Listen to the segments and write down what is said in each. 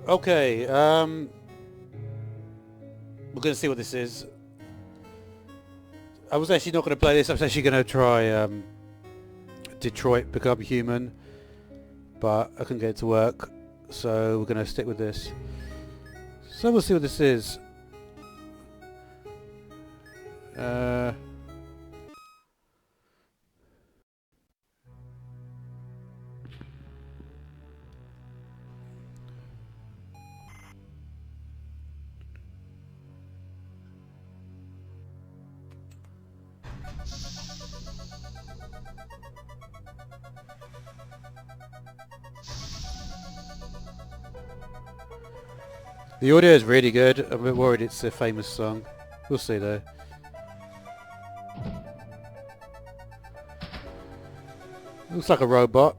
Okay, we're gonna see what this is. I was actually not gonna play this. I was actually gonna try Detroit Become Human, but I couldn't get it to work, so we're gonna stick with this. So we'll see what this is. The audio is really good. I'm a bit worried it's a famous song. We'll see though. Looks like a robot.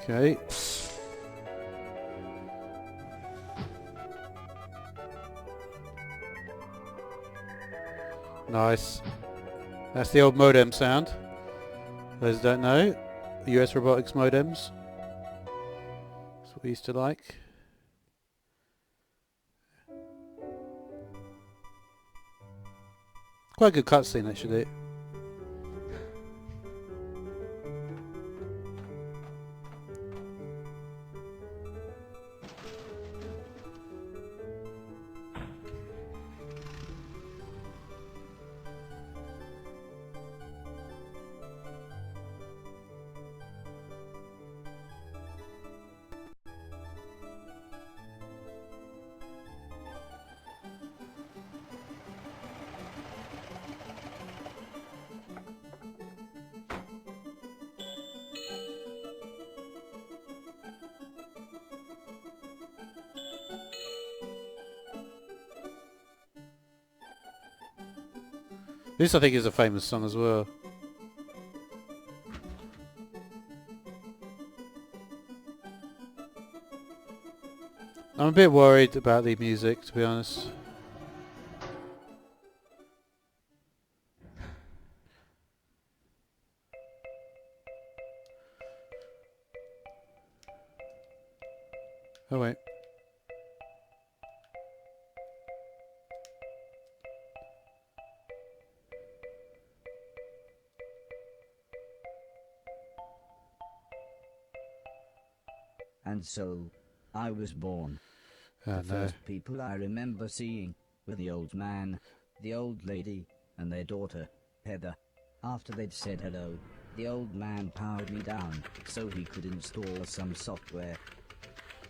Okay. Nice. That's the old modem sound. Those who don't know, US robotics modems. That's what we used to like. Quite a good cutscene actually. This I think is a famous song as well. I'm a bit worried about the music, to be honest. Oh wait. And so, I was born. Oh, The first people I remember seeing were the old man, the old lady, and their daughter, Heather. After they'd said hello, the old man powered me down so he could install some software.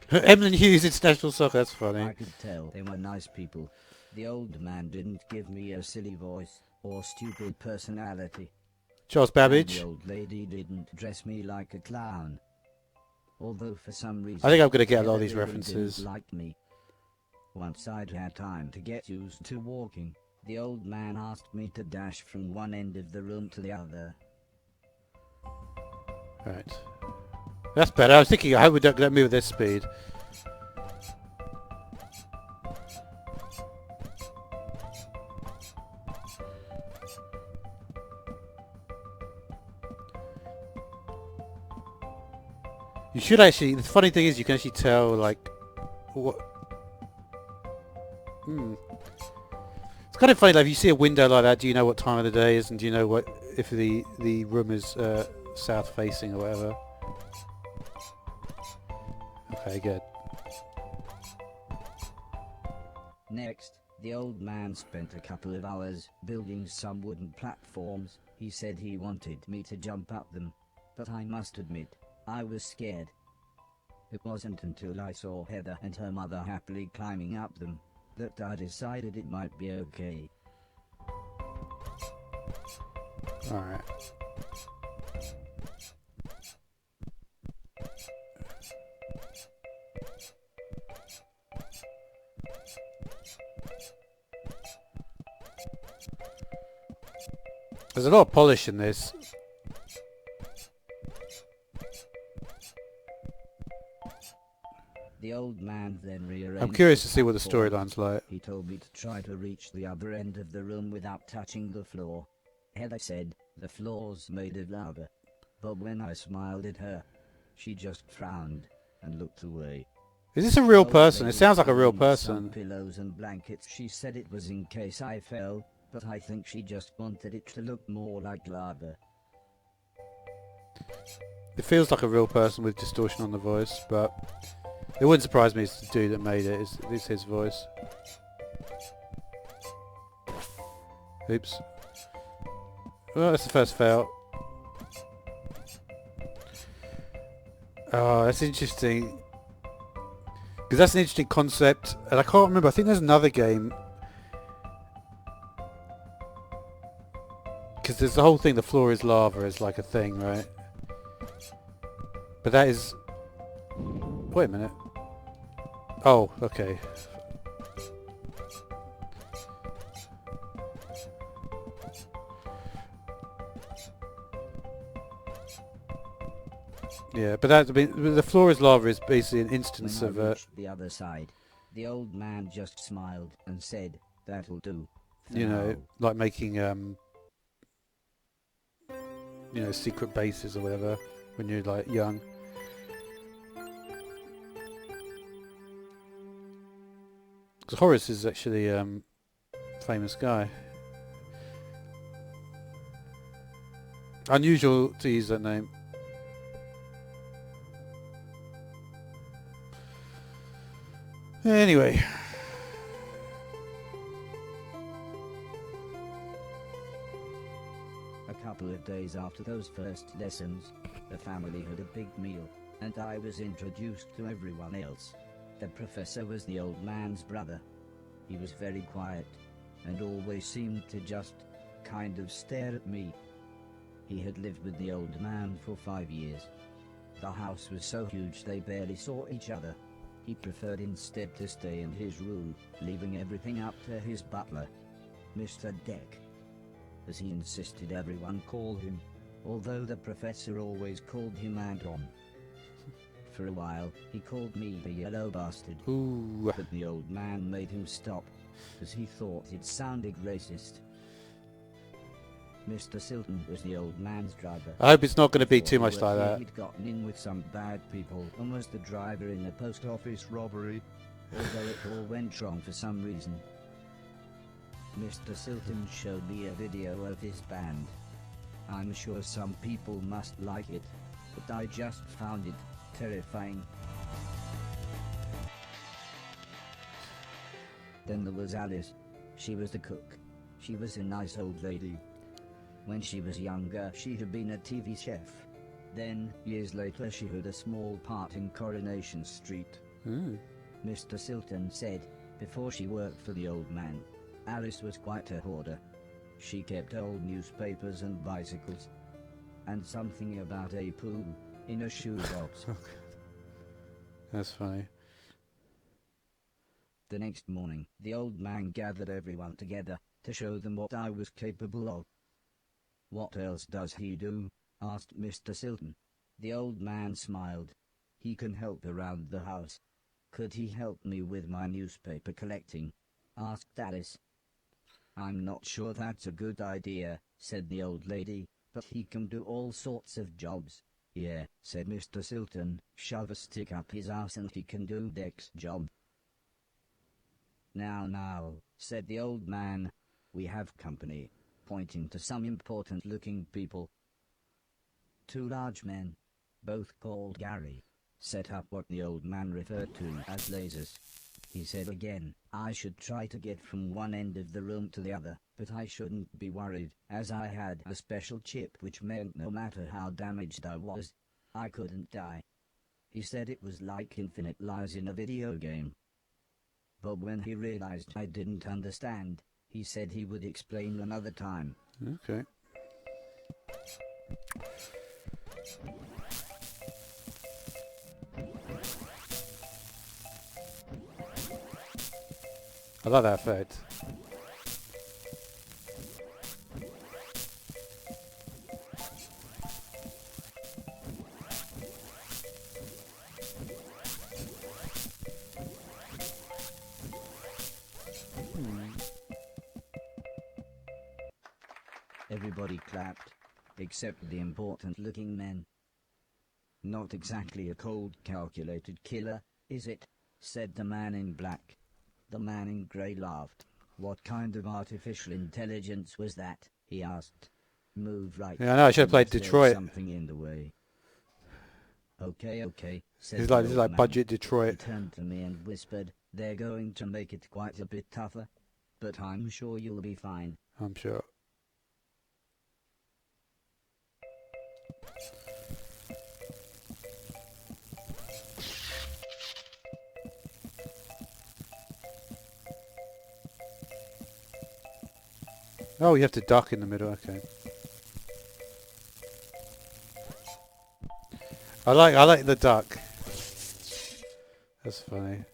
Emlyn Hughes International Soccer, that's funny. I could tell they were nice people. The old man didn't give me a silly voice or stupid personality. Charles And Babbage. the old lady didn't dress me like a clown. Although for some reason, I think I'm going to get a lot of Heather these really references. didn't like me. Once I'd had time to get used to walking, the old man asked me to dash from one end of the room to the other. Right. That's better. I was thinking, I hope we don't move at this speed. You should actually, the funny thing is you can actually tell, like, what... It's kind of funny, like, if you see a window like that, do you know what time of the day is, and do you know what, if the room is south facing or whatever? Okay, good. Next, the old man spent a couple of hours building some wooden platforms. He said he wanted me to jump up them, but I must admit, I was scared. It wasn't until I saw Heather and her mother happily climbing up them that I decided it might be okay. Alright. There's a lot of polish in this. The old man then rearranged. I'm curious the to see what the platform. storyline's like. He told me to try to reach the other end of the room without touching the floor. Heather said, the floor's made of lava. But when I smiled at her, she just frowned and looked away. Is this a real The old person? It lady sounds like a gave real me person. Some pillows and blankets. She said it was in case I fell, but I think she just wanted it to look more like lava. It feels like a real person with distortion on the voice, but it wouldn't surprise me it's the dude that made it. It's his voice. Oops. Well, that's the first fail. Oh, that's interesting. Because that's an interesting concept, and I can't remember. I think there's another game. Because there's the whole thing, the floor is lava is like a thing, right? But that is... Wait a minute. Oh, okay. Yeah, but that, I mean, the floor is lava is basically an instance When of I reached the other side, the old man just smiled and said, that'll do. for you know, now." like making, you know, secret bases or whatever when you're like young. Because Horace is actually a famous guy. Unusual to use that name. Anyway. A couple of days after those first lessons, the family had a big meal, and I was introduced to everyone else. The professor was the old man's brother. He was very quiet, and always seemed to just kind of stare at me. He had lived with the old man for 5 years. The house was so huge they barely saw each other. He preferred instead to stay in his room, leaving everything up to his butler, Mr. Deck, as he insisted everyone call him, although the professor always called him Anton. For a while, he called me a yellow bastard. Ooh. But the old man made him stop, as he thought it sounded racist. Mr. Silton was the old man's driver. I hope it's not going to be Before too he much worked like here, that. He'd gotten in with some bad people and was the driver in a post office robbery, although it all went wrong for some reason. Mr. Silton showed me a video of his band. I'm sure some people must like it, but I just found it terrifying. Then there was Alice. She was the cook. She was a nice old lady. When she was younger, she had been a TV chef. Then, years later, she had a small part in Coronation Street. Mr. Silton said, before she worked for the old man, Alice was quite a hoarder. She kept old newspapers and bicycles. And something about a poo in a shoebox. That's funny. The next morning, the old man gathered everyone together to show them what I was capable of. What else does he do? Asked Mr. Silton. The old man smiled. He can help around the house. Could he help me with my newspaper collecting? Asked Alice. I'm not sure that's a good idea, said the old lady, but he can do all sorts of jobs. Yeah, said Mr. Silton, shove a stick up his ass and he can do Deck's job. Now, said the old man, we have company, pointing to some important-looking people. 2 large men, both called Gary, set up what the old man referred to as lasers. He said again, I should try to get from one end of the room to the other, but I shouldn't be worried, as I had a special chip which meant no matter how damaged I was, I couldn't die. He said it was like infinite lives in a video game. But when he realized I didn't understand, he said he would explain another time. Okay. I like that effect. Everybody clapped, except the important-looking men. Not exactly a cold, calculated killer, is it? Said the man in black. The man in grey laughed. What kind of artificial intelligence was that? He asked. Move right. Yeah, I know. I should have played unless there's Detroit. something in the way. Okay, said This the is old like man. budget He Detroit. turned to me and whispered, "They're going to make it quite a bit tougher, but I'm sure you'll be fine." I'm sure. Oh, you have to duck in the middle. Okay. I like the duck. That's funny.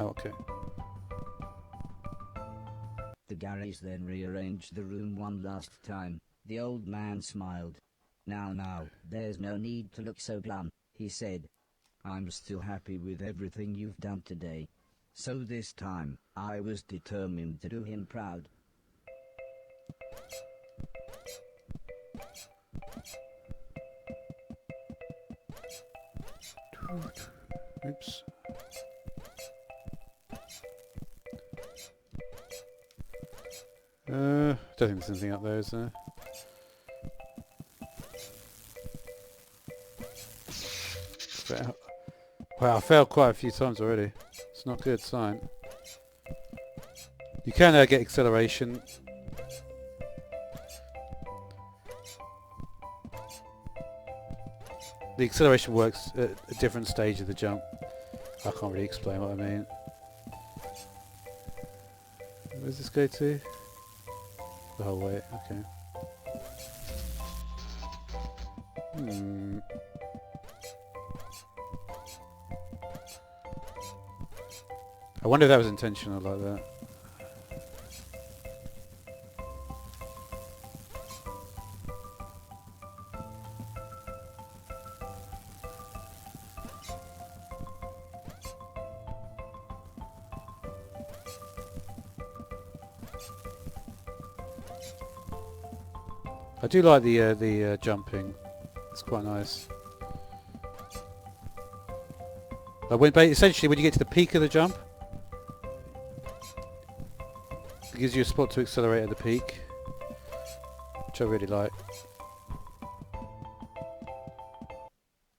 Okay. The Garys then rearranged the room one last time. The old man smiled. Now, there's no need to look so glum, he said. I'm still happy with everything you've done today. So this time, I was determined to do him proud. Oops. Don't think there's anything up there, is there? Wow, I failed quite a few times already. It's not a good sign. You can get acceleration. The acceleration works at a different stage of the jump. I can't really explain what I mean. Where's this go to? The whole way, okay. I wonder if that was intentional like that. I do like the jumping. It's quite nice. Like essentially, when you get to the peak of the jump, it gives you a spot to accelerate at the peak, which I really like.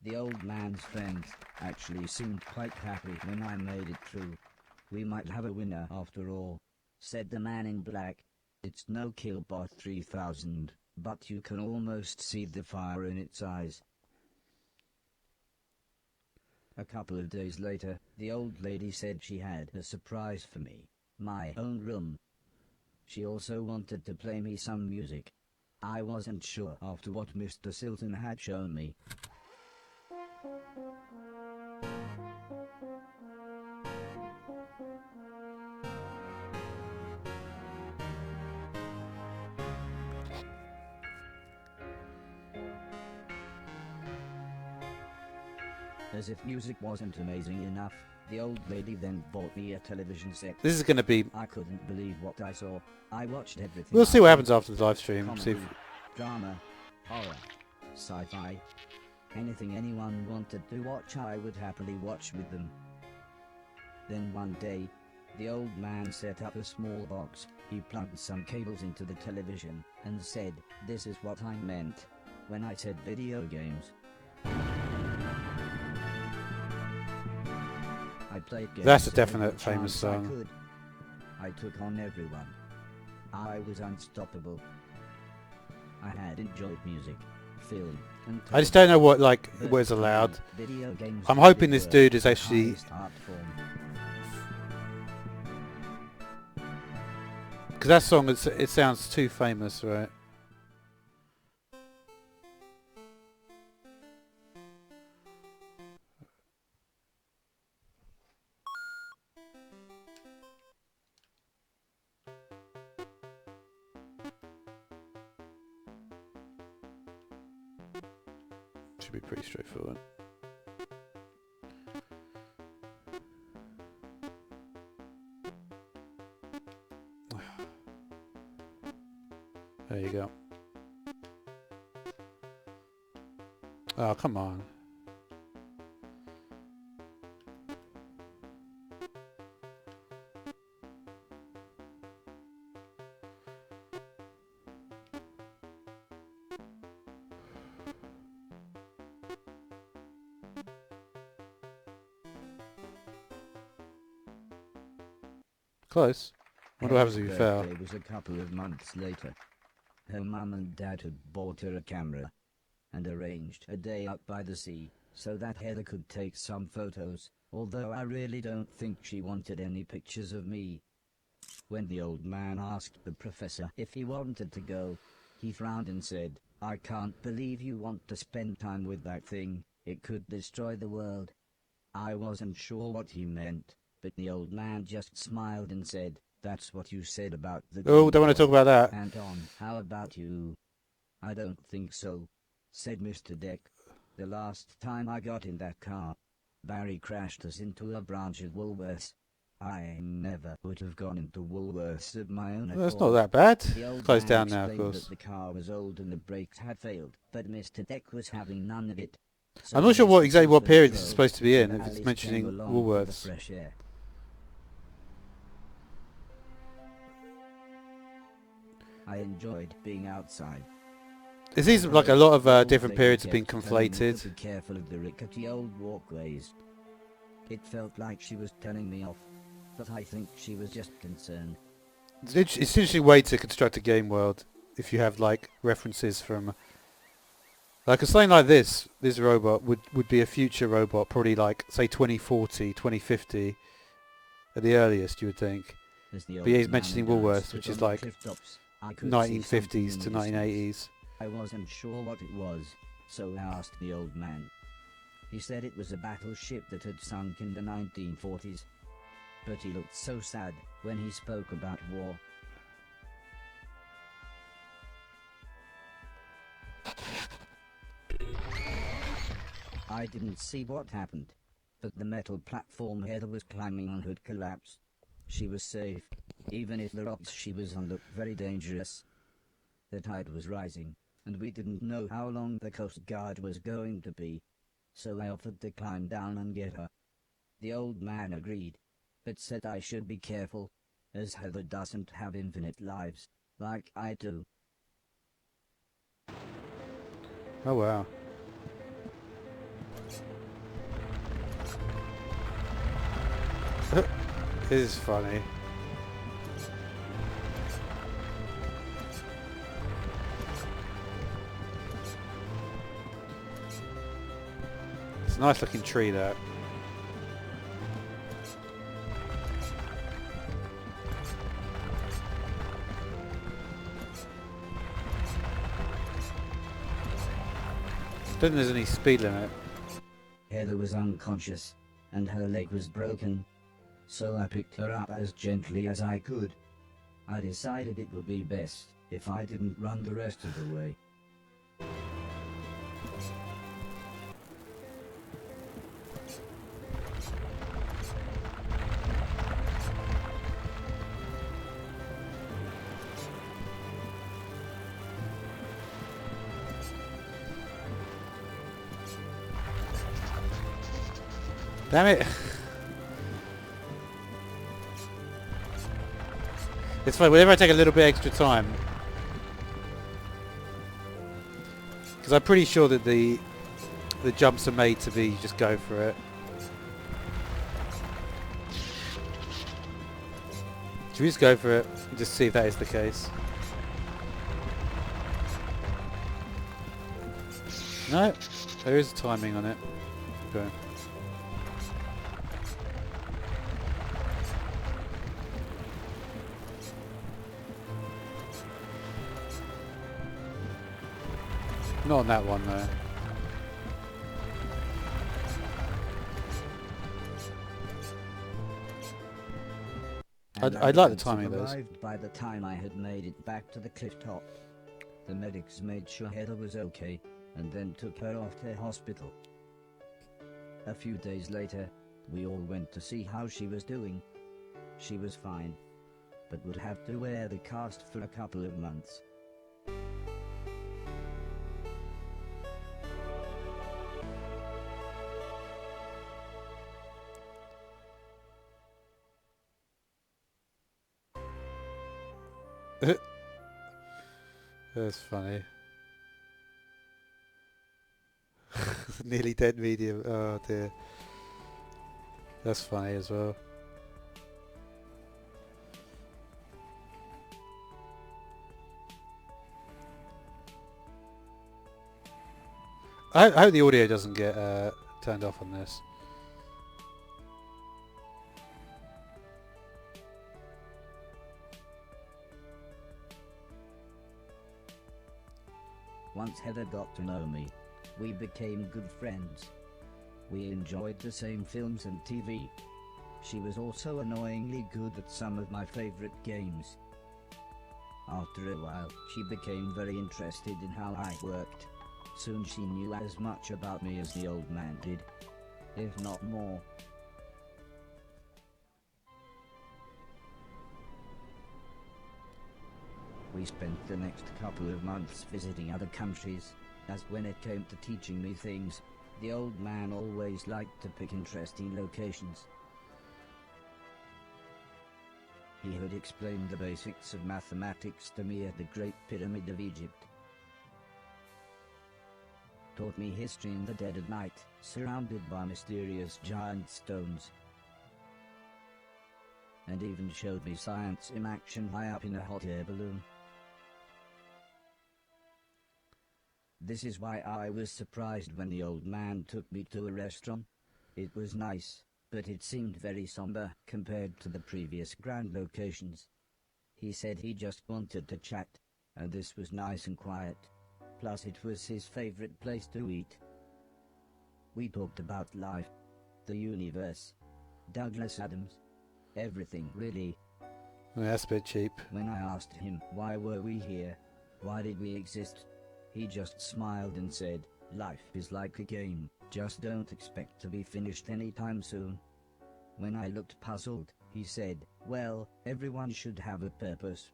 The old man's friends actually seemed quite happy when I made it through. We might have a winner after all, said the man in black. It's no Killbot 3000, but you can almost see the fire in its eyes. A couple of days later, the old lady said she had a surprise for me, my own room. She also wanted to play me some music. I wasn't sure after what Mr. Silton had shown me. As if music wasn't amazing enough, the old lady then bought me a television set. This is going to be... I couldn't believe what I saw. I watched everything. We'll see what happens after the live stream. Comedy, See if... drama, horror, sci-fi. Anything anyone wanted to watch I would happily watch with them. Then one day, the old man set up a small box. He plugged some cables into the television and said, "This is what I meant when I said video games." I played games. That's a definite famous song. I could. I took on everyone. I was unstoppable. I had enjoyed music, film, and I just don't know what is allowed. video games I'm hoping really this were dude is the actually... highest art form. Because that song, it sounds too famous, right? Should be pretty straightforward. There you go. Oh, come on. Close. Wonder what happens if you fail. Birthday was a couple of months later. Her mum and dad had bought her a camera and arranged a day up by the sea so that Heather could take some photos, although I really don't think she wanted any pictures of me. When the old man asked the professor if he wanted to go, he frowned and said, "I can't believe you want to spend time with that thing, it could destroy the world." I wasn't sure what he meant, but the old man just smiled and said, "That's what you said about the..." Oh, don't want to talk about that. Anton, how about you? "I don't think so," said Mr. Deck. "The last time I got in that car, Barry crashed us into a branch of Woolworths. I never would have gone into Woolworths of my own accord." That's not that bad. The old Closed man down now, of explained course. that the car was old and the brakes had failed, but Mr. Deck was having none of it. So I'm not sure Mr. exactly what Cooper period this is drove, supposed to be in, and if it's Alice mentioning came along for the Woolworths. fresh air. I enjoyed being outside. It seems like a lot of The old different lady periods have been kept telling me to conflated. Be careful of the rickety old walkways. It felt like she was telling me off, but I think she was just concerned. It's an interesting way to construct a game world if you have references from... something like this robot would be a future robot, probably say 2040, 2050 at the earliest, you would think. As the But old yeah, he's man mentioning and I Woolworths, stood which is on the cliff tops, I could see something 1950s in to the distance. 1980s. I wasn't sure what it was, so I asked the old man. He said it was a battleship that had sunk in the 1940s. But he looked so sad when he spoke about war. I didn't see what happened, but the metal platform Heather was climbing on had collapsed. She was safe, even if the rocks she was on looked very dangerous. The tide was rising, and we didn't know how long the Coast Guard was going to be, so I offered to climb down and get her. The old man agreed, but said I should be careful, as Heather doesn't have infinite lives, like I do. Oh wow. This is funny. It's a nice looking tree, that. Don't think there's any speed limit. Heather was unconscious, and her leg was broken, so I picked her up as gently as I could. I decided it would be best if I didn't run the rest of the way. Damn it! It's funny, whenever I take a little bit extra time, because I'm pretty sure that the jumps are made to be just go for it. Should we just go for it and just see if that is the case? No, there is timing on it. Okay. Not on that one though. I like the timing of those. Arrived by the time I had made it back to the cliff top. The medics made sure Heather was okay, and then took her off to hospital. A few days later, we all went to see how she was doing. She was fine, but would have to wear the cast for a couple of months. That's funny. Nearly dead medium. Oh dear. That's funny as well. I hope the audio doesn't get turned off on this. Once Heather got to know me, we became good friends. We enjoyed the same films and TV. She was also annoyingly good at some of my favorite games. After a while, she became very interested in how I worked. Soon she knew as much about me as the old man did, if not more. We spent the next couple of months visiting other countries, as when it came to teaching me things, the old man always liked to pick interesting locations. He had explained the basics of mathematics to me at the Great Pyramid of Egypt. Taught me history in the dead of night, surrounded by mysterious giant stones. And even showed me science in action high up in a hot air balloon. This is why I was surprised when the old man took me to a restaurant. It was nice, but it seemed very somber compared to the previous grand locations. He said he just wanted to chat, and this was nice and quiet. Plus it was his favorite place to eat. We talked about life, the universe, Douglas Adams, everything really. Well, that's a bit cheap. When I asked him why were we here, why did we exist, he just smiled and said, life is like a game, just don't expect to be finished anytime soon. When I looked puzzled, he said, well, everyone should have a purpose.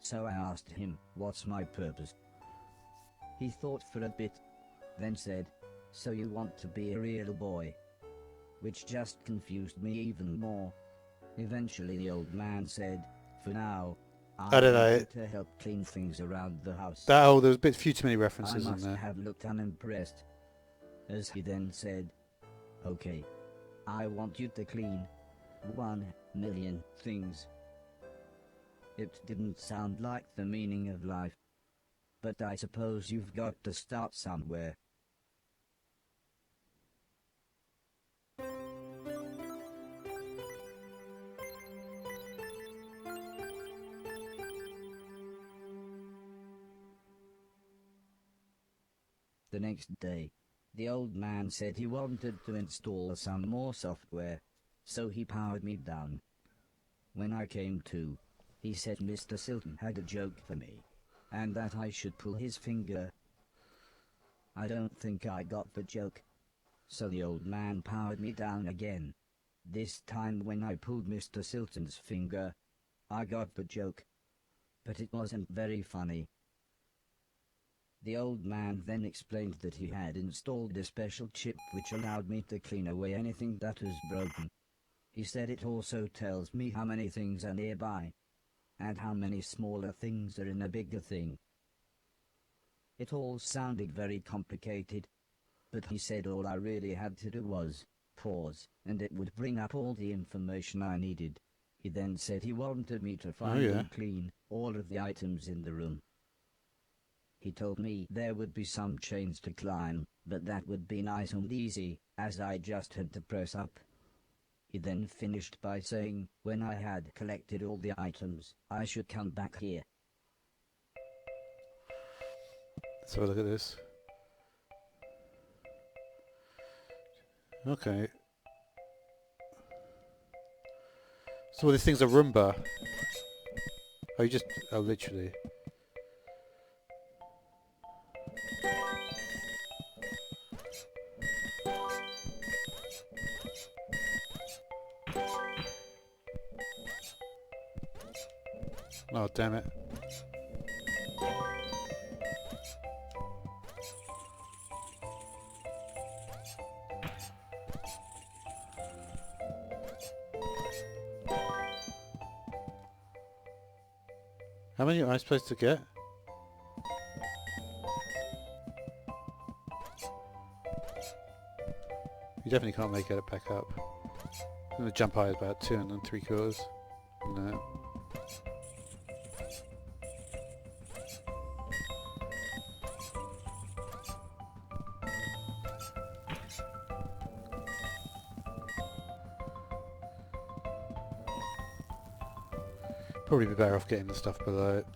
So I asked him, what's my purpose? He thought for a bit, then said, so you want to be a real boy? Which just confused me even more. Eventually the old man said, for now, I don't know. To help clean things around the house. There was a bit few too many I references in must there. have looked unimpressed, as he then said, okay, I want you to clean 1,000,000 things. It didn't sound like the meaning of life, but I suppose you've got to start somewhere. The next day, the old man said he wanted to install some more software, so he powered me down. When I came to, he said Mr. Silton had a joke for me, and that I should pull his finger. I don't think I got the joke, so the old man powered me down again. This time when I pulled Mr. Silton's finger, I got the joke, but it wasn't very funny. The old man then explained that he had installed a special chip which allowed me to clean away anything that was broken. He said it also tells me how many things are nearby, and how many smaller things are in a bigger thing. It all sounded very complicated, but he said all I really had to do was pause, and it would bring up all the information I needed. He then said he wanted me to find and clean all of the items in the room. He told me there would be some chains to climb, but that would be nice and easy, as I just had to press up. He then finished by saying, when I had collected all the items, I should come back here. Let's have a look at this. Okay. So these things are Roomba. Oh, you just... Oh, literally. Oh, damn it. How many am I supposed to get? You definitely can't make it back up. I'm going to jump high about 2 3/4. No. Probably be better off getting the stuff below it.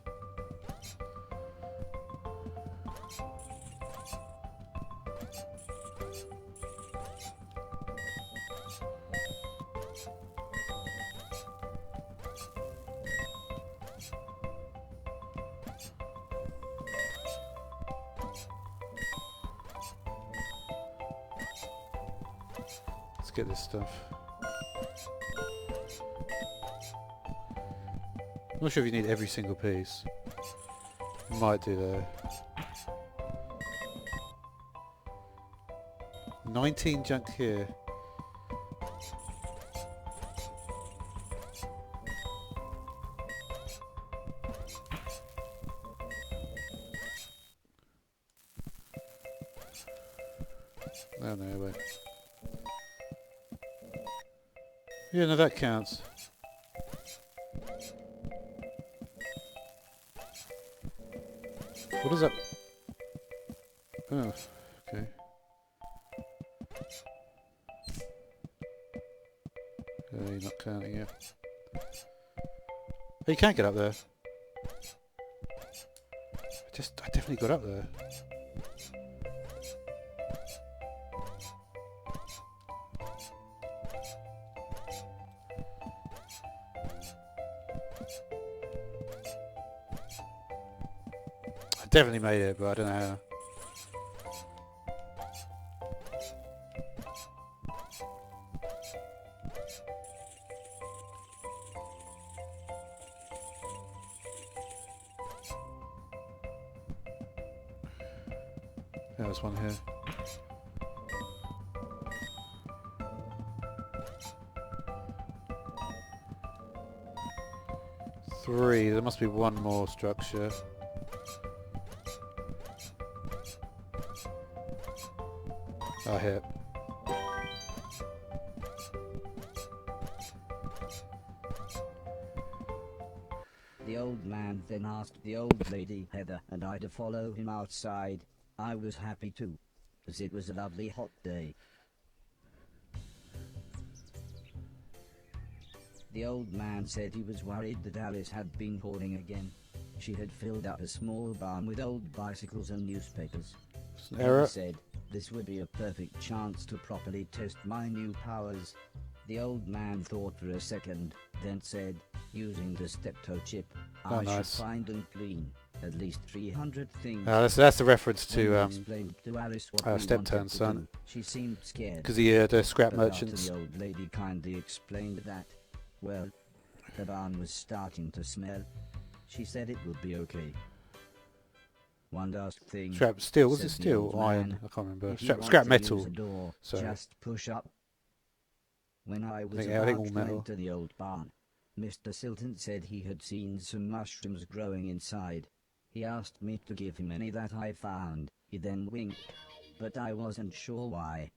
Let's get this stuff. I'm not sure if you need every single piece. You might do though. 19 junk here. Oh no, wait. Yeah, no, that counts. What is that? Oh, okay. You're not counting it. Oh, you can't get up there. I definitely got up there. I definitely made it, but I don't know how. There's one here. Three. There must be one more structure. Oh, here. The old man then asked the old lady Heather and I to follow him outside. I was happy too, as it was a lovely hot day. The old man said he was worried that Alice had been hoarding again. She had filled up a small barn with old bicycles and newspapers. Error. He said, this would be a perfect chance to properly test my new powers. The old man thought for a second, then said, using the steptoe chip, I should find and clean at least 300 things. That's the reference to Alice what Steptoe's son. She seemed scared. Because the scrap merchants. The old lady kindly explained that, well, the barn was starting to smell. She said it would be okay. One last thing. Scrap steel, was it steel or iron? I can't remember. Scrap metal. Door, sorry. Just push up. When I was I about think to enter the old barn, Mr. Silton said he had seen some mushrooms growing inside. He asked me to give him any that I found. He then winked, but I wasn't sure why.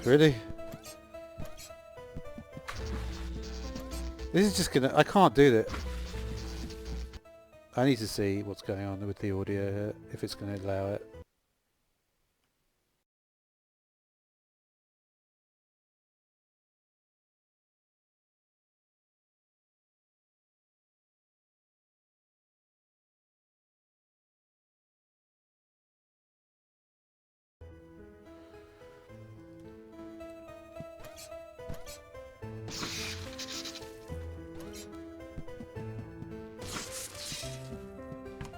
Really? This is just gonna... I can't do that. I need to see what's going on with the audio here, if it's going to allow it.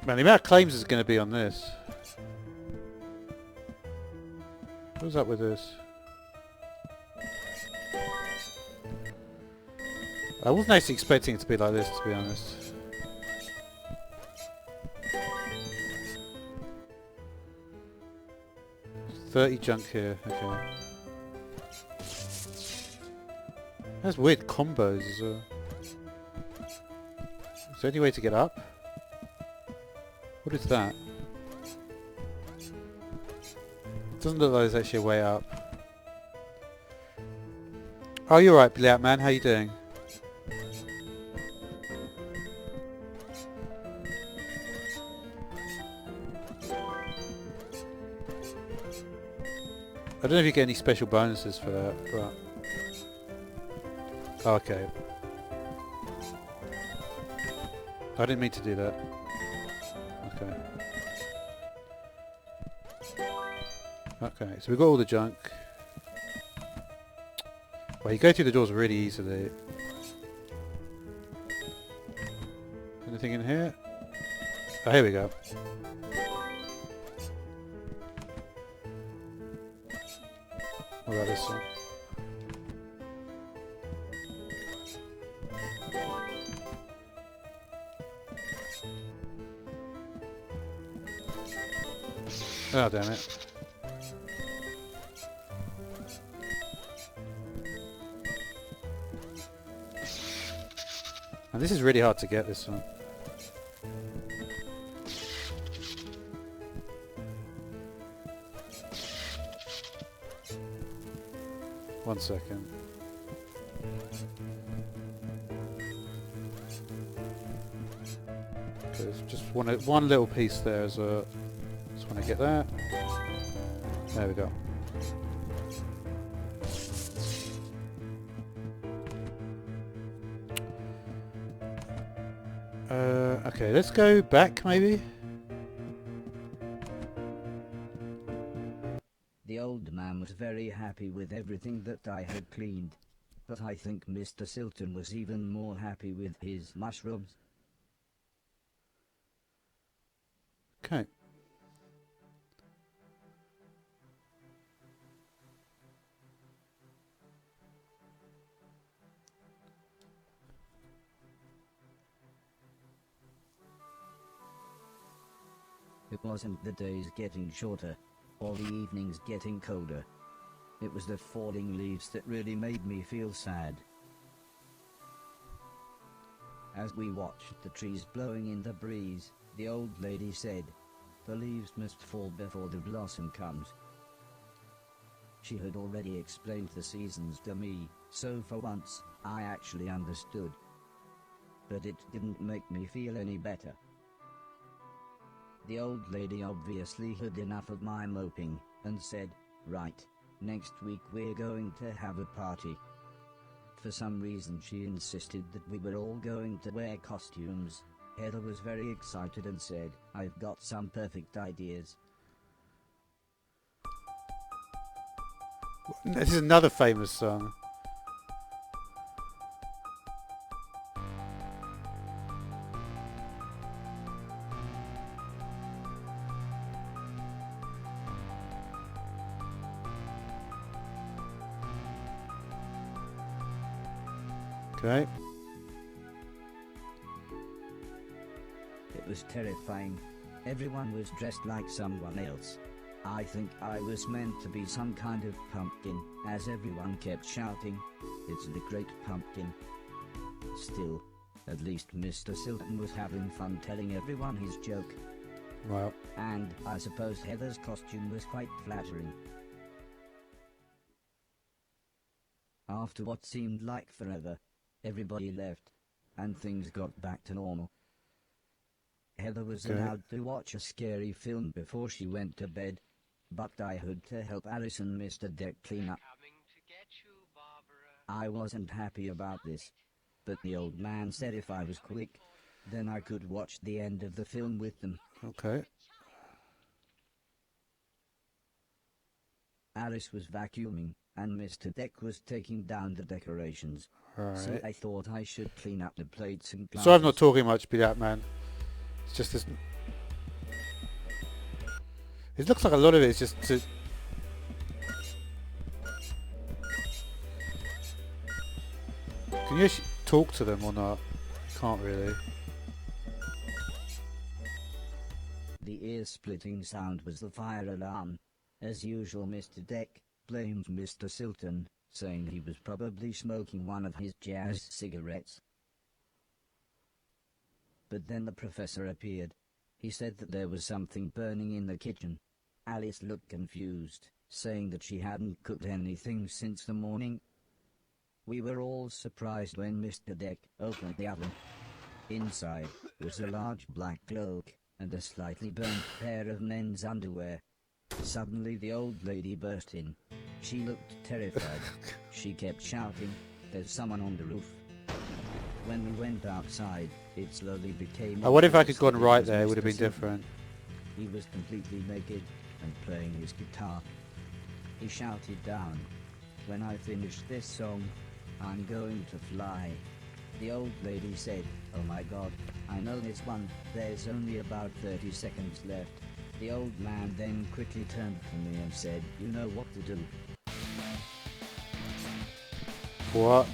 Man, the amount of claims is going to be on this. What's up with this? I wasn't actually expecting it to be like this, to be honest. $30 junk here, okay. That's weird combos as well. Is there any way to get up? What is that? Doesn't look like there's actually a way up. Oh, you're right, Billy Out Man. How you doing? I don't know if you get any special bonuses for that, but... Oh, okay. I didn't mean to do that. Okay. Okay, so we've got all the junk. Well, you go through the doors really easily. Anything in here? Oh, here we go. What about this one? Oh, damn it. And this is really hard to get, this one. One second. Okay, there's just one little piece there as well. Just want to get that. There we go. Okay, let's go back maybe. The old man was very happy with everything that I had cleaned, but I think Mr. Silton was even more happy with his mushrooms. Okay. It wasn't the days getting shorter, or the evenings getting colder. It was the falling leaves that really made me feel sad. As we watched the trees blowing in the breeze, the old lady said, "The leaves must fall before the blossom comes." She had already explained the seasons to me, so for once, I actually understood. But it didn't make me feel any better. The old lady obviously had enough of my moping, and said, "Right, next week we're going to have a party." For some reason she insisted that we were all going to wear costumes. Heather was very excited and said, "I've got some perfect ideas." This is another famous song. Okay. It was terrifying. Everyone was dressed like someone else. I think I was meant to be some kind of pumpkin, as everyone kept shouting, "It's the Great Pumpkin." Still, at least Mr. Silton was having fun telling everyone his joke. Wow. And I suppose Heather's costume was quite flattering. After what seemed like forever, Everybody left, and things got back to normal. Heather was Okay. allowed to watch a scary film before she went to bed, but I had to help Alice and Mr. Deck clean up. I wasn't happy about this, but the old man said if I was quick, then I could watch the end of the film with them. Okay. Alice was vacuuming, and Mr. Deck was taking down the decorations. Alright. So I thought I should clean up the plates and glasses. So I'm not talking much, be that man. It's just this. It looks like a lot of it is just to. Can you actually talk to them or not? Can't really. The ear-splitting sound was the fire alarm. As usual, Mr. Deck blamed Mr. Silton, saying he was probably smoking one of his jazz cigarettes. But then the professor appeared. He said that there was something burning in the kitchen. Alice looked confused, saying that she hadn't cooked anything since the morning. We were all surprised when Mr. Deck opened the oven. Inside was a large black cloak and a slightly burnt pair of men's underwear. Suddenly the old lady burst in. She looked terrified. She kept shouting, "There's someone on the roof." When we went outside, it slowly became... I wonder if I could obvious go on that right was there, it would Mr. have been Silton. different. He was completely naked and playing his guitar. He shouted down, "When I finish this song, I'm going to fly." The old lady said, "Oh my God, I know this one, there's only about 30 seconds left." The old man then quickly turned to me and said, "You know what to do." What?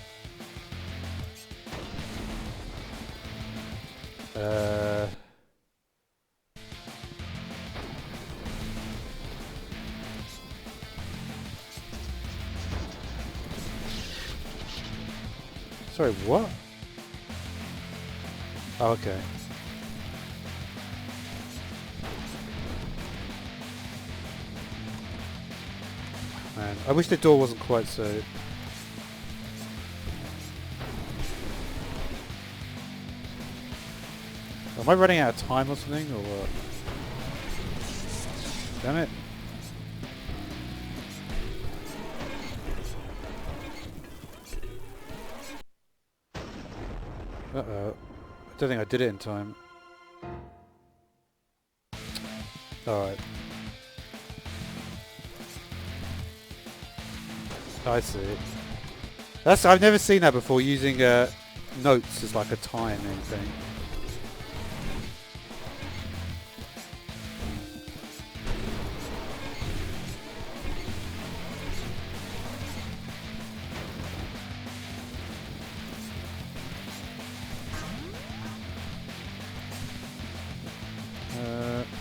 Sorry, what? Oh, okay. Man, I wish the door wasn't quite so... Am I running out of time or something, or what? Damn it. Uh-oh. I don't think I did it in time. Alright. I see. I've never seen that before, using notes as like a timing thing.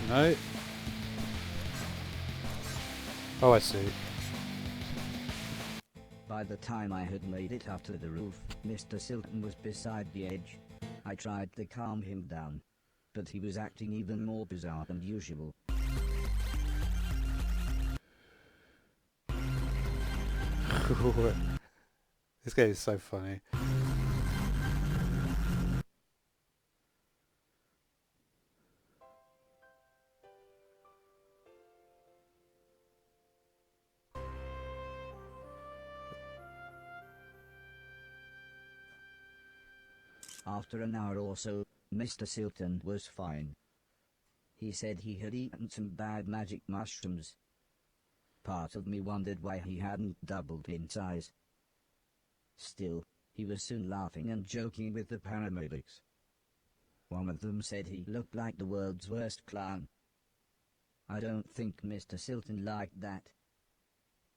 No. Oh, I see. By the time I had made it up to the roof, Mr. Silton was beside the edge. I tried to calm him down, but he was acting even more bizarre than usual. This game is so funny. After an hour or so, Mr. Silton was fine. He said he had eaten some bad magic mushrooms. Part of me wondered why he hadn't doubled in size. Still, he was soon laughing and joking with the paramedics. One of them said he looked like the world's worst clown. I don't think Mr. Silton liked that.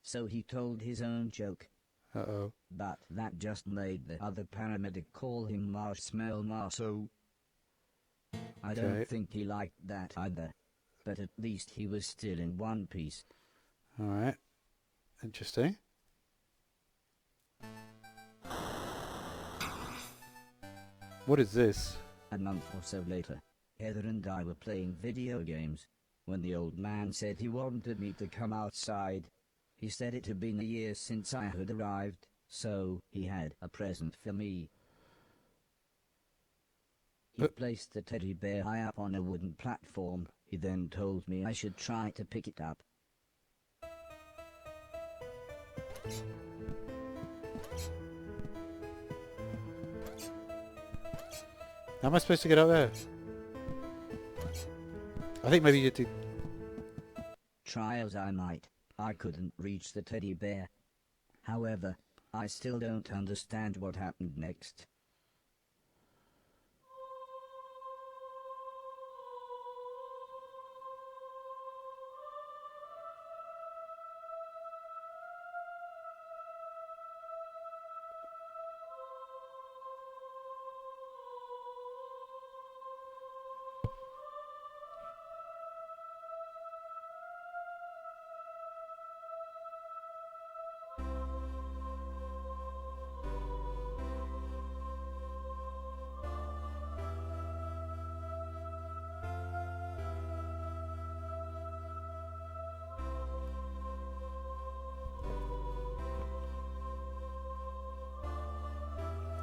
So he told his own joke. Uh-oh. But that just made the other paramedic call him Marshmallow Marceau. I don't think he liked that either. But at least he was still in one piece. Alright. Interesting. What is this? A month or so later, Heather and I were playing video games, when the old man said he wanted me to come outside. He said it had been a year since I had arrived, so he had a present for me. He placed the teddy bear high up on a wooden platform. He then told me I should try to pick it up. How am I supposed to get up there? I think maybe you do. Try as I might, I couldn't reach the teddy bear. However, I still don't understand what happened next.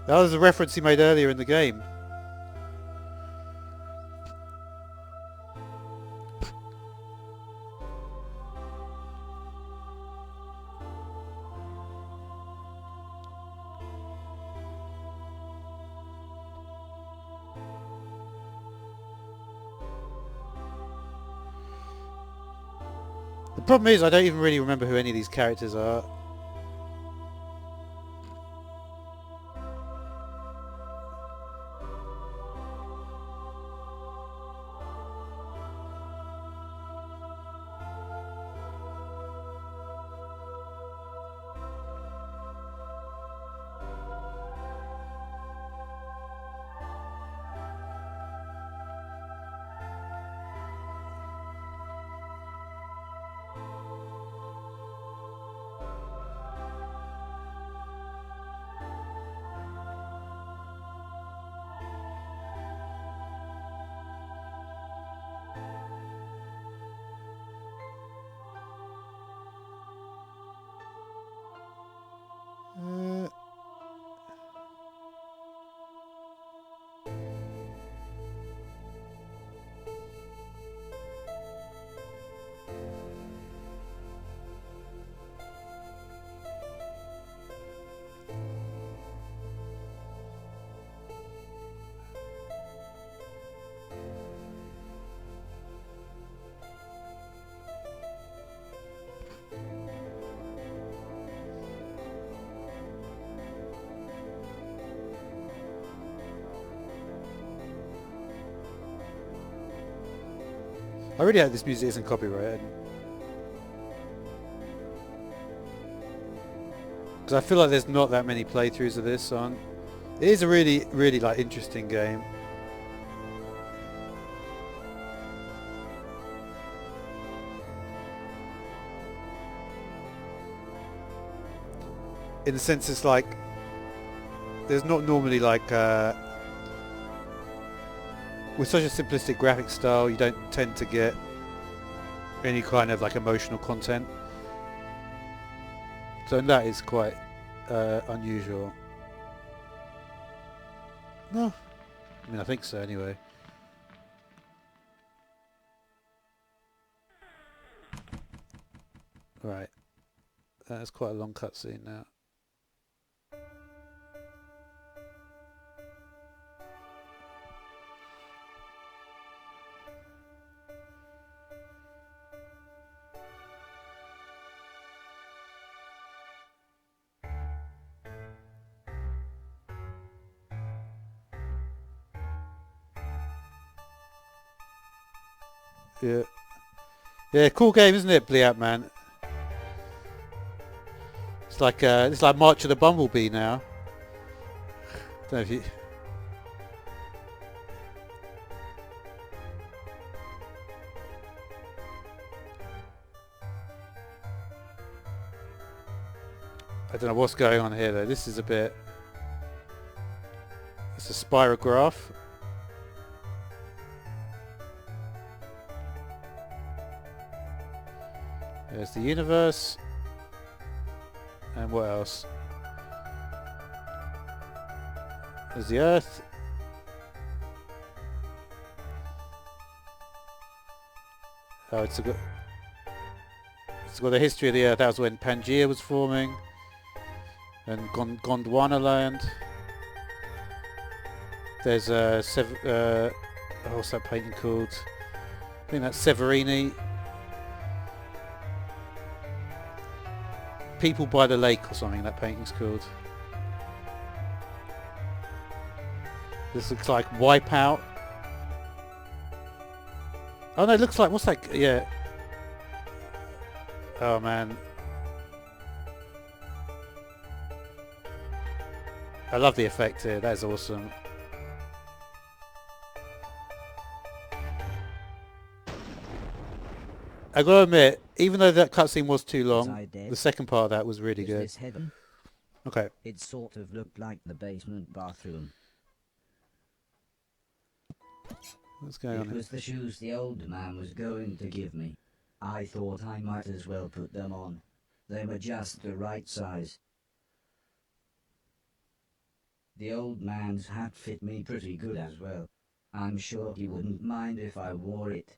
That was a reference he made earlier in the game. The problem is I don't even really remember who any of these characters are. I really hope this music isn't copyrighted. Because I feel like there's not that many playthroughs of this song. It is a really, really like interesting game. In the sense it's like, there's not normally like, with such a simplistic graphic style, you don't tend to get any kind of like emotional content. So that is quite unusual. No, I mean I think so anyway. Right, that's quite a long cutscene now. Yeah. Yeah, cool game, isn't it, Bleat Man? It's like March of the Bumblebee now. Don't know if you... I don't know what's going on here though. This is a bit... It's a spirograph. There's the universe. And what else? There's the Earth. Oh, it's got the history of the Earth. That was when Pangaea was forming, and Gondwana land. There's what's that painting called? I think that's Severini. People by the Lake or something. That painting's called. This looks like Wipeout. Oh no, it looks like, what's that? Yeah. Oh man. I love the effect here. That is awesome. I gotta admit, even though that cutscene was too long, the second part of that was really good. This heaven? Okay. It sort of looked like the basement bathroom. What's going on It here? was the shoes the old man was going to give me. I thought I might as well put them on. They were just the right size. The old man's hat fit me pretty good as well. I'm sure he wouldn't mind if I wore it.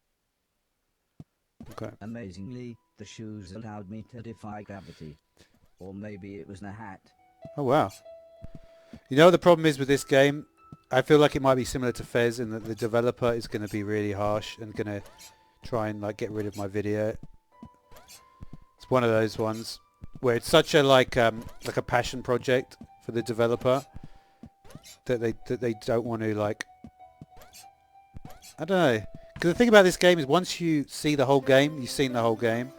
Okay. Amazingly, the shoes allowed me to defy gravity. Or maybe it was the hat. Oh wow. You know what the problem is with this game? I feel like it might be similar to Fez in that the developer is going to be really harsh and going to try and like get rid of my video. It's one of those ones where it's such a like a passion project for the developer that they don't want to, like, I don't know. Because the thing about this game is once you see the whole game, you've seen the whole game.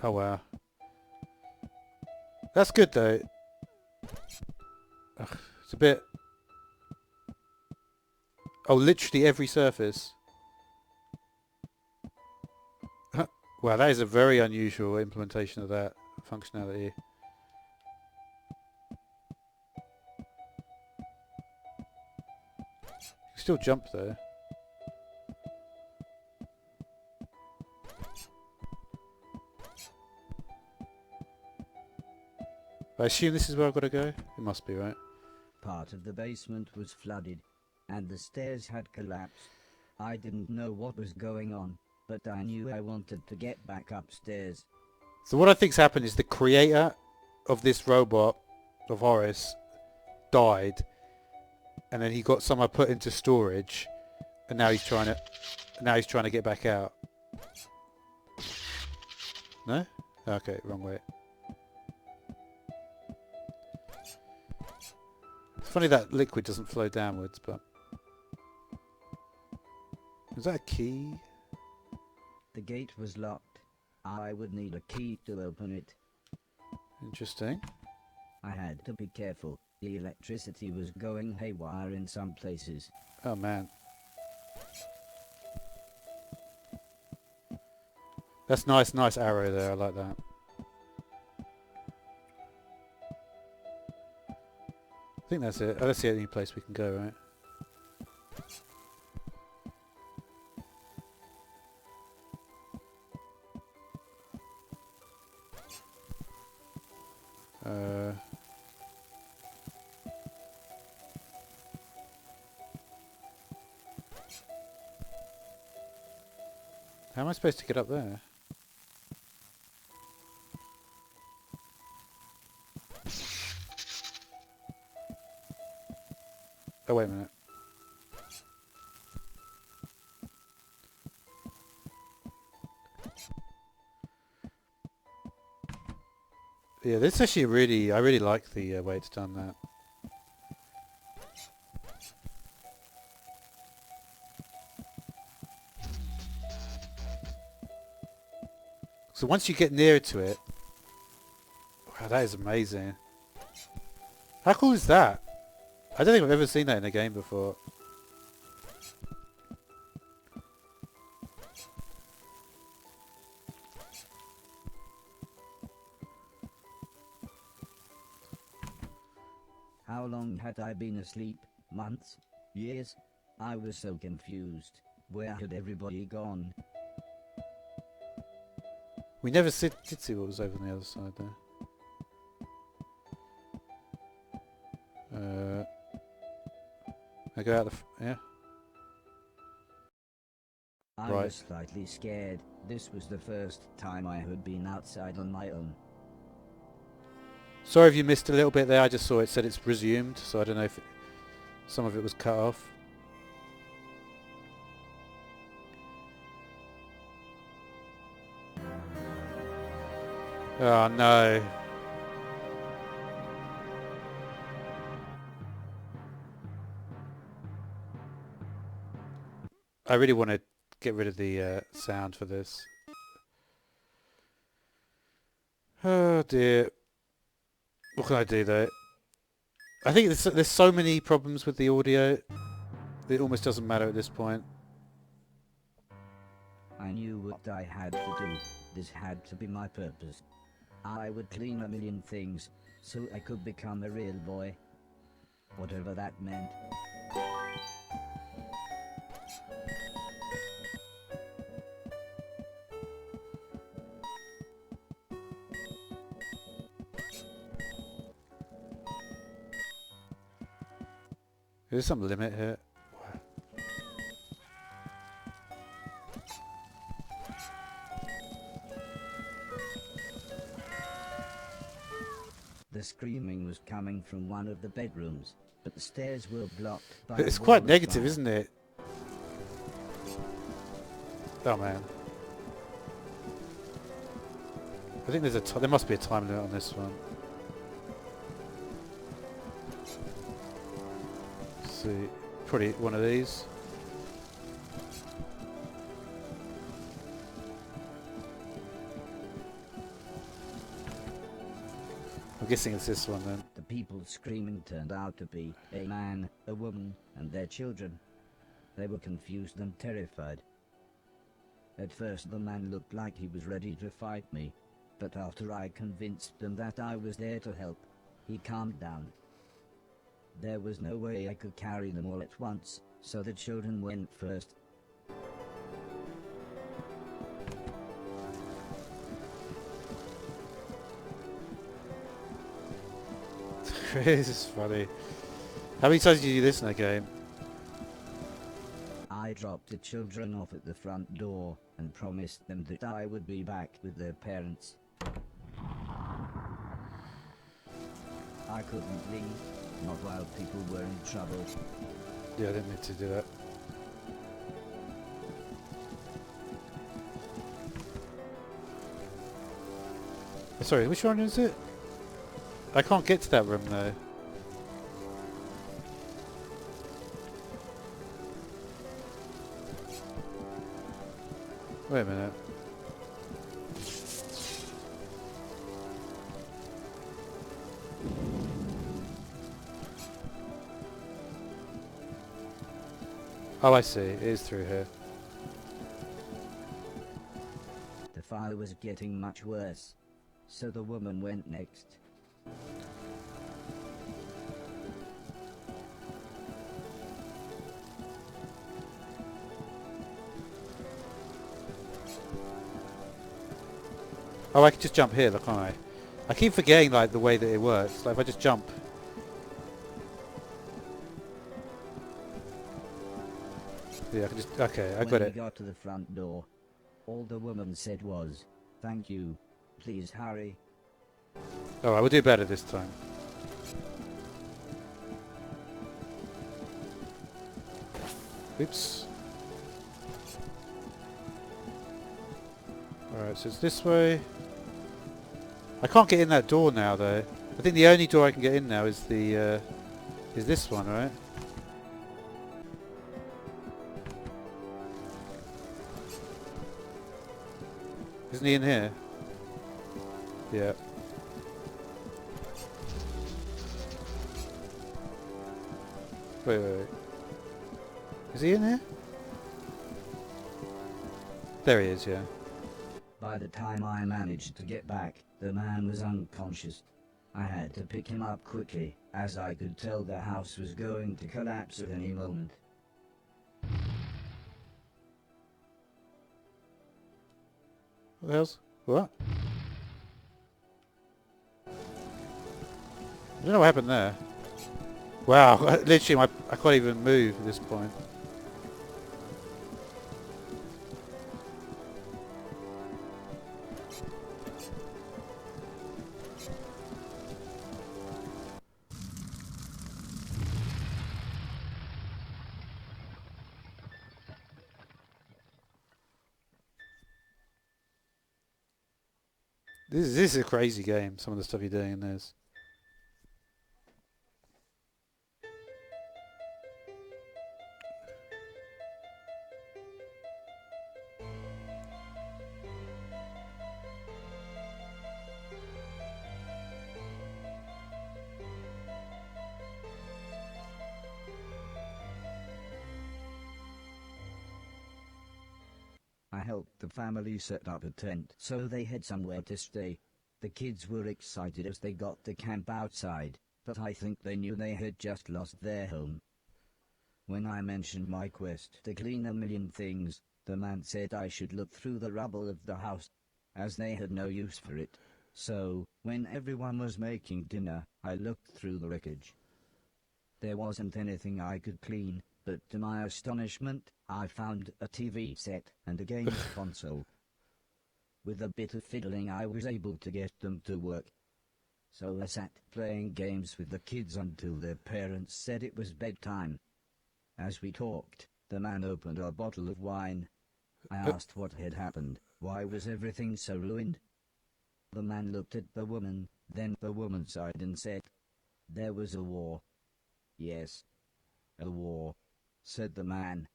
Oh wow. That's good though. Ugh, it's a bit... Oh, literally every surface. Wow, that is a very unusual implementation of that functionality. You can still jump though. I assume this is where I've got to go? It must be, right? Part of the basement was flooded, and the stairs had collapsed. I didn't know what was going on, but I knew I wanted to get back upstairs. So what I think's happened is the creator of this robot, of Horace, died, and then he got somehow put into storage, and now he's trying to get back out. No? Okay, wrong way. It's funny that liquid doesn't flow downwards, but... Is that a key? The gate was locked. I would need a key to open it. Interesting. I had to be careful. The electricity was going haywire in some places. Oh man. That's nice arrow there, I like that. I think that's it. That's the only place we can go, right? How am I supposed to get up there? Oh, wait a minute. Yeah, this actually really... I really like the way it's done that. So once you get nearer to it... Wow, that is amazing. How cool is that? I don't think I've ever seen that in a game before. How long had I been asleep? Months? Years? I was so confused. Where had everybody gone? We never did see what was over on the other side there. I go out yeah. I Right. was slightly scared. This was the first time I had been outside on my own. Sorry if you missed a little bit there. I just saw it said it's resumed, so I don't know if some of it was cut off. Oh no. I really want to get rid of the sound for this. Oh dear. What can I do though? I think there's so many problems with the audio. It almost doesn't matter at this point. I knew what I had to do. This had to be my purpose. I would clean a million things, so I could become a real boy. Whatever that meant. There's some limit here. The screaming was coming from one of the bedrooms, but the stairs were blocked by It's a quite wall of negative, fire. isn't it? Oh man. I think there must be a time limit on this one. Let's see, probably one of these. I'm guessing it's this one then. The people screaming turned out to be a man, a woman, and their children. They were confused and terrified. At first the man looked like he was ready to fight me, but after I convinced them that I was there to help, he calmed down. There was no way I could carry them all at once, so the children went first. This is funny. How many times do you do this in a game? I dropped the children off at the front door and promised them that I would be back with their parents. I couldn't leave, not while people were in trouble. Yeah, I didn't mean to do that. Sorry, which one is it? I can't get to that room though. Wait a minute. Oh, I see. It is through here. The fire was getting much worse, so the woman went next. Oh, I can just jump here, look, can't I? I keep forgetting, like, the way that it works. Like, if I just jump. Yeah, I can just... Okay, I got When we it. got to the front door, all the woman said was, "Thank you. Please hurry." Alright, we'll do better this time. Oops. Alright, so it's this way. I can't get in that door now, though. I think the only door I can get in now is the, is this one, right? Isn't he in here? Yeah. Wait. Is he in here? There he is, yeah. By the time I managed to get back, the man was unconscious. I had to pick him up quickly, as I could tell the house was going to collapse at any moment. What else? What? I don't know what happened there. Wow, literally I can't even move at this point. This is a crazy game, some of the stuff you're doing in this. I helped the family set up a tent so they had somewhere to stay. The kids were excited as they got to camp outside, but I think they knew they had just lost their home. When I mentioned my quest to clean a million things, the man said I should look through the rubble of the house, as they had no use for it. So, when everyone was making dinner, I looked through the wreckage. There wasn't anything I could clean, but to my astonishment, I found a TV set and a games console. With a bit of fiddling I was able to get them to work. So I sat playing games with the kids until their parents said it was bedtime. As we talked, the man opened a bottle of wine. I asked what had happened, why was everything so ruined? The man looked at the woman, then the woman sighed and said, "There was a war." "Yes, a war," said the man.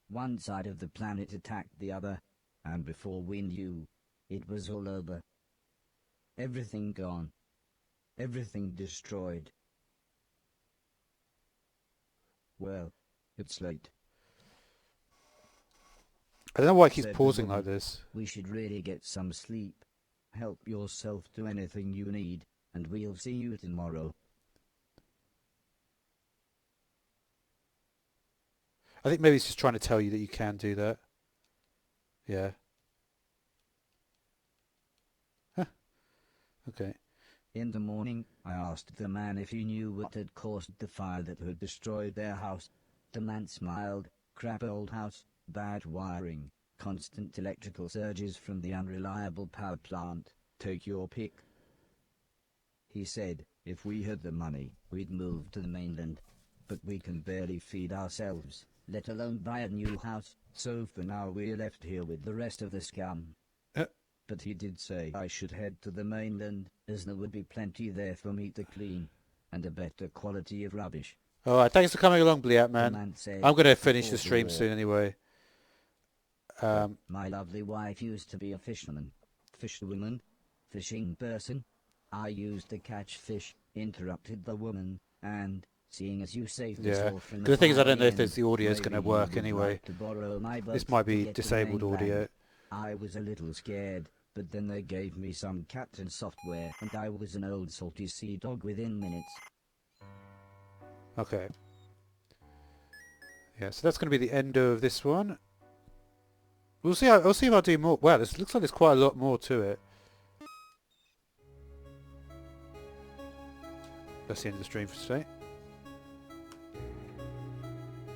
One side of the planet attacked the other, and before we knew, it was all over. Everything gone. Everything destroyed. Well, it's late. I don't know why it keeps Said the pausing woman. like this. We should really get some sleep. Help yourself to anything you need, and we'll see you tomorrow. I think maybe it's just trying to tell you that you can do that. Yeah. Huh. Okay. In the morning, I asked the man if he knew what had caused the fire that had destroyed their house. The man smiled. Crap old house, bad wiring, constant electrical surges from the unreliable power plant. Take your pick. He said, if we had the money, we'd move to the mainland. But we can barely feed ourselves, let alone buy a new house, so for now we're left here with the rest of the scum. But he did say I should head to the mainland, as there would be plenty there for me to clean, and a better quality of rubbish. Alright, thanks for coming along, Bleat The Man. man said, I'm going to finish before the the stream war, soon anyway. my lovely wife used to be a fisherman. Fisherwoman? Fishing person? I used to catch fish, interrupted the woman, and, seeing as you saved us Yeah. all from The thing is, I don't know if fire, the audio is going to maybe work you would anyway. like to borrow my boat This might to be get to the disabled mainland. audio. I was a little scared, but then they gave me some captain software, and I was an old salty sea dog within minutes. Okay. Yeah, so that's going to be the end of this one. We'll see. I'll see if I'll do more. Wow, this looks like there's quite a lot more to it. That's the end of the stream for today.